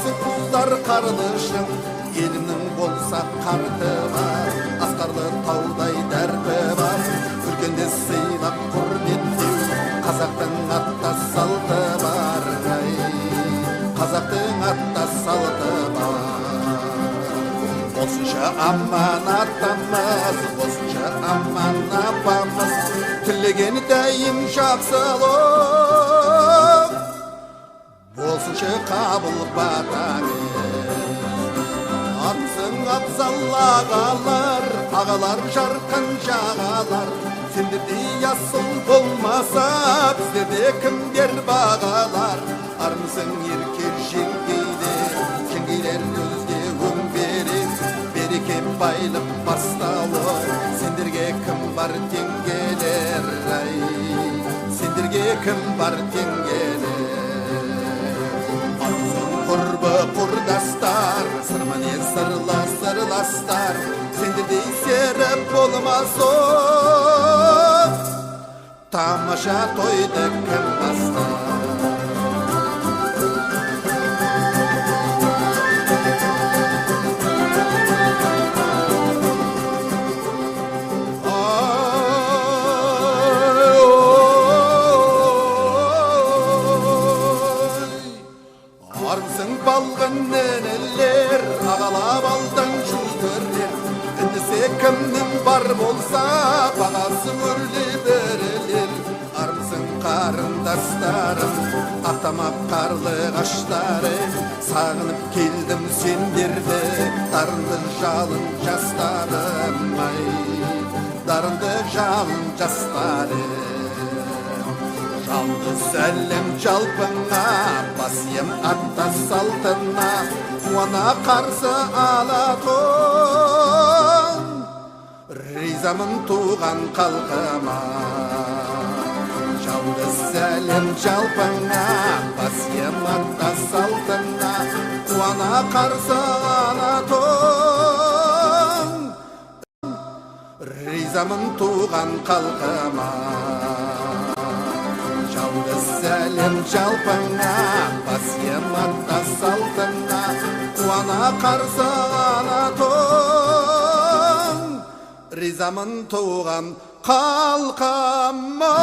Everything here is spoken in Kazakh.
Асы құздар қарлышың, елінің болса қарты бар. Астарлы таудай дәрті бар, үлкенде сыйлап құрметтеу. Қазақтың атта салты бар, қазақтың атта салты бар. Осынша аман атамыз, осынша аман апамыз, тілеген дәйім жақсылық болсыншы қабыл батаңыз. Атсың абзал ағалар, ағалар жарқын жағалар. Сендердей асыл болмаса біздерде кімдер бағалар. Армысың еркек жеңгейлер, жеңгейлер өзге өңберек. Береке байлық бастауы, сендерге кім бар теңгелер, сендерге кім бар теңгелер. Армысың құрбы құрдастар, сырмане сырлы сырластар. Сендердей серіп болмас оқ, тамаша тойды кім бастар. Армысың балғын нәнелер, ағалап алдан жүгірер. Үндісе кімнің бар болса, бағасы өрлі берелер. Армысың қарындастарым, ақтамақ қарлы ғаштары. Сағынып келдім сендерді, дарынды жалын жастарым, дарынды жалын жастарым. Жалғыз әлем жалпыңа, басем атта салтына, қуана қарсы алатын. Ризамын туған қалқыма. Жалғыз әлем жалпыңа, басем атта салтына, қуана қарсы алатын. Ризамын туған қалқыма. Жалғыз әлем жалпыңа, басем атта салтына, қуана қарсы алатын. Ризамын туған қалқама.